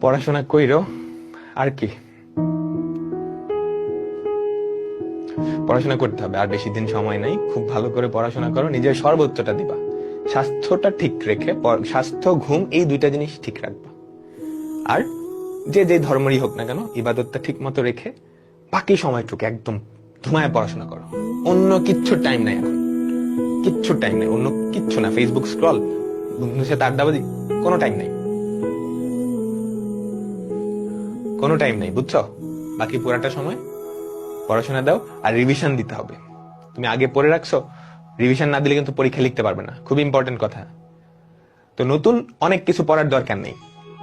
পড়াশোনা কইরো আর কি, পড়াশোনা করতে হবে, আর বেশি দিন সময় নাই। খুব ভালো করে পড়াশোনা করো, নিজের সর্বোচ্চটা দিবা, স্বাস্থ্যটা ঠিক রেখে, স্বাস্থ্য ঘুম এই দুইটা জিনিস ঠিক রাখবা। আর যে যে ধর্মেরই হোক না কেন, ইবাদতটা ঠিক মতো রেখে বাকি সময়টুকু একদম ধুমায় পড়াশোনা করো। অন্য কিচ্ছু টাইম নাই এখন, কিচ্ছু টাইম নাই, অন্য কিচ্ছু না। ফেসবুক স্ক্রল, বন্ধুদের সাথে আড্ডাবাজি, কোনো টাইম নাই, কোনো টাইম নাই, বুঝছো? বাকি পুরাটা সময় পড়াশোনা দাও, আর রিভিশন দিতে হবে। তুমি আগে পড়ে রাখছো, রিভিশন না দিলে কিন্তু পরীক্ষা লিখতে পারবে না, খুব ইম্পর্টেন্ট কথা। তো নতুন অনেক কিছু পড়ার দরকার নেই,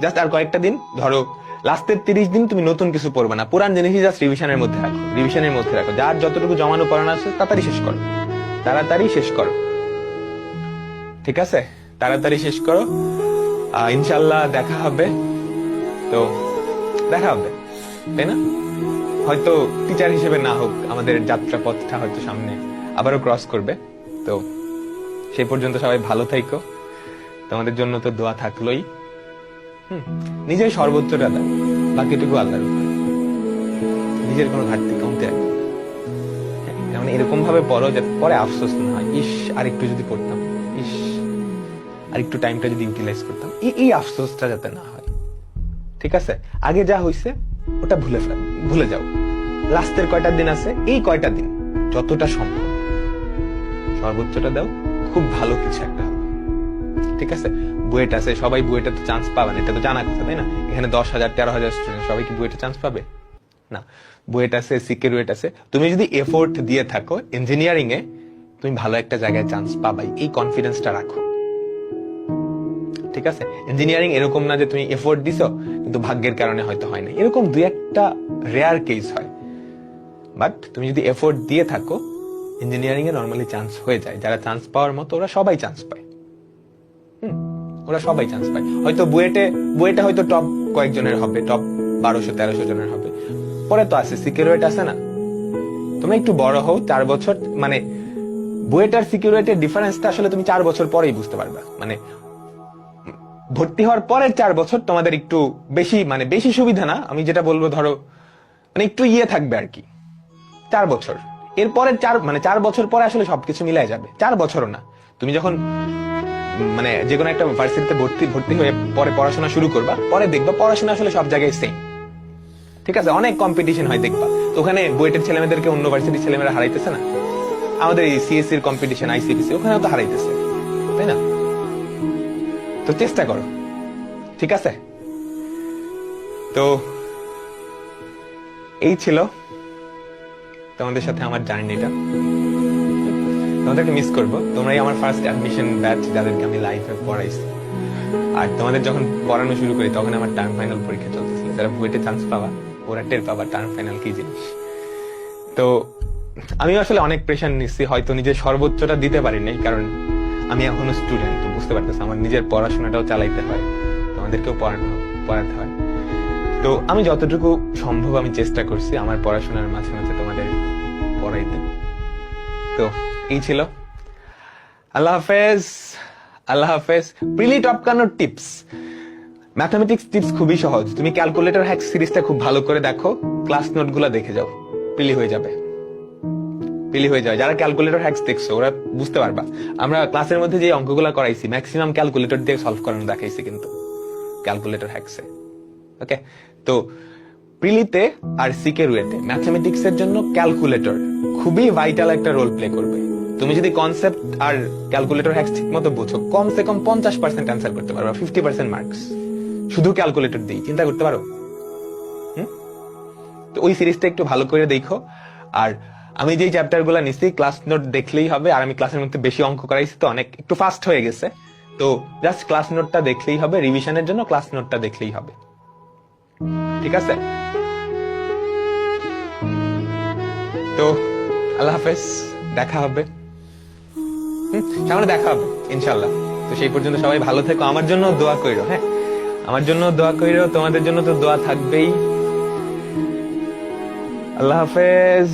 জাস্ট আর কয়েকটা দিন, ধরো লাস্টের 30 দিন তুমি নতুন কিছু পড়বে না, পুরান জিনিসই জাস্ট রিভিশনের মধ্যে রাখো, রিভিশনের মধ্যে রাখো। যার যতটুকু জমানো পড়ানো আছে তাড়াতাড়ি শেষ করো, তাড়াতাড়ি শেষ করো, ঠিক আছে? তাড়াতাড়ি শেষ করো। ইনশাল্লাহ দেখা হবে, তো দেখা হবে, তাই না? হয়তো টিচার হিসেবে না হোক, আমাদের যাত্রা পথটা হয়তো সামনে আবারও ক্রস করবে। তো সেই পর্যন্ত সবাই ভালো থাইকো, তোমাদের জন্য তো দোয়া থাকলোই। নিজের সর্বোচ্চটা দাও, বাকিটুকু আল্লাহর উপরে। নিজের কোনো ঘাটতি কমতে রাখবে, যেমন এরকম ভাবে পড়ো যাতে পরে আফসোস না হয়, ইস আর একটু যদি পড়তাম, ইস আর একটু টাইমটা যদি ইউটিলাইজ করতাম, এই আফসোসটা যাতে না হয়, ঠিক আছে? আগে যা হইছে ওটা ভুলে যাও। লাস্টের কয়টা দিন আছে, এই কয়টা দিন যতটা সম্ভব সর্বোচ্চটা দাও, খুব ভালো কিছু একটা হবে, ঠিক আছে? বুয়েট আছে, সবাই বুয়েটে তো চান্স পাবে না, এটা তো জানা কথা, তাই না? এখানে 10,000 13,000 স্টুডেন্ট, সবাই কি বুয়েটে চান্স পাবে না? বুয়েট আছে, সিকিউরিট আছে। তুমি যদি এফোর্ট দিয়ে থাকো ইঞ্জিনিয়ারিং এ, তুমি ভালো একটা জায়গায় চান্স পাবাই, এই কনফিডেন্সটা রাখো, ঠিক আছে? ইঞ্জিনিয়ারিং এরকম না যে তুমি এফোর্ট দিছো কিন্তু ভাগ্যের কারণে হয়তো হয় না, এরকম দুই একটা রেয়ার কেস হয়। বাট তুমি যদি এফোর্ট দিয়ে থাকো, ইঞ্জিনিয়ারিং এ নর্মালি চান্স হয়ে যায়। যারা চান্স পাওয়ার মতো ওরা সবাই চান্স পায়, ওরা সবাই চান্স পায়। হয়তো বুয়েটে হয়তো টপ কয়েকজনের হবে, টপ 1200-1300 জনের হবে, পরে তো আছে সিকিউরিট আছে না। তুমি একটু বড় হও, 4 বছর, মানে বুয়েট আর সিকিউরিটির ডিফারেন্সটা আসলে তুমি 4 বছর পরেই বুঝতে পারবা। মানে ভর্তি হওয়ার পরের 4 বছর তোমাদের একটু বেশি, মানে বেশি সুবিধা না, আমি যেটা বলবো ধরো মানে একটু থাকবে আর কি, 4 বছর। এরপরে 4 বছর পরে আসলে সবকিছু মিলাই যাবে। 4 বছরও না, তুমি যখন মানে যে কোনো একটা ভার্সিটিতে ভর্তি হয়ে পরে পড়াশোনা শুরু করবা, পরে দেখবা পড়াশোনা আসলে সব জায়গায় সেম, ঠিক আছে? অনেক কম্পিটিশন হয় দেখবা, তো ওখানে বুয়েটের ছেলেমেয়েদেরকে অন্য ভার্সিটির ছেলেমেয়েরা হারাইতেছে না, আমাদের এই সিএসসির কম্পিটিশন, আইসিপিসি, ওখানেও তো হারাইতেছে, তাই না? তো চেষ্টা করো, ঠিক আছে? তো এই ছিল তোমাদের সাথে আমার জার্নিটা। তোমাদেরকে মিস করবো, তোমরাই আমার ফার্স্ট অ্যাডমিশন ব্যাচ, যাদেরকে আমি লাইফে পড়াইছি। আর তোমাদের যখন পড়ানো শুরু করি তখন আমার টার্ম ফাইনাল পরীক্ষা চলতেছিল। যারা বুয়েটে চান্স পাবা ওরা টের পাবা টার্ম ফাইনাল কি জিনিস। তো আমি আসলে অনেক প্রেশার নিচ্ছি, হয়তো নিজের সর্বোচ্চটা দিতে পারি নাই, কারণ আমি এখনো স্টুডেন্ট, তো বুঝতে পারতেছি আমার নিজের পড়াশোনাটাও চালাইতে হয়, তোমাদেরকেও পড়াতে হয়। তো আমি যতটুকু সম্ভব আমি চেষ্টা করছি আমার পড়াশোনার মাঝে মাঝে তোমাদের পড়াইতে। তো এই ছিল, আল্লাহ হাফেজ, আল্লাহ হাফেজ। প্রিলি টপকানোর টিপস, ম্যাথমেটিক্স টিপস খুবই সহজ। তুমি ক্যালকুলেটর হ্যাক্স সিরিজটা খুব ভালো করে দেখো, ক্লাস নোট গুলা দেখে যাও, প্রিলি হয়ে যাবে, প্রিলি হয়ে যাবে। যারা ক্যালকুলেটর হ্যাক্স দেখছো ওরা বুঝতে পারবা, আমরা ক্লাসের মধ্যে যে অঙ্কগুলা করাইছি ম্যাক্সিমাম ক্যালকুলেটর দিয়ে সলভ করানো দেখাইছি, কিন্তু ক্যালকুলেটর হ্যাক্সে। ওকে, তো প্রিলিতে আর সিকেরুয়েতে ম্যাথমেটিক্স এর জন্য ক্যালকুলেটর খুবই ভাইটাল একটা রোল প্লে করবে। তুমি যদি কনসেপ্ট আর ক্যালকুলেটর হ্যাক্স ঠিক মতো বুঝো, কমসে কম 50% অ্যান্সার করতে পারবে, 50% মার্কস শুধু ক্যালকুলেটর দিয়ে। চিন্তা করতে পারো? তো ওই সিরিজটা একটু ভালো করে দেখো। আর আমি যে চ্যাপ্টার গুলা নিচ্ছি ক্লাস নোট দেখলেই হবে, আর আমি ক্লাসের মধ্যে বেশি অঙ্ক করাইছি তো অনেক একটু ফাস্ট হয়ে গেছে, তো জাস্ট ক্লাস নোটটা দেখলেই হবে, রিভিশনের জন্য ক্লাস নোটটা দেখলেই হবে, ঠিক আছে? তো আল্লাহ হাফেজ, দেখা হবে, সামনে দেখা হবে ইনশাল্লাহ। তো সেই পর্যন্ত সবাই ভালো থেকো, আমার জন্য দোয়া কইরো, হ্যাঁ আমার জন্য দোয়া কইরো, তোমাদের জন্য তো দোয়া থাকবেই। আল্লাহ হাফেজ।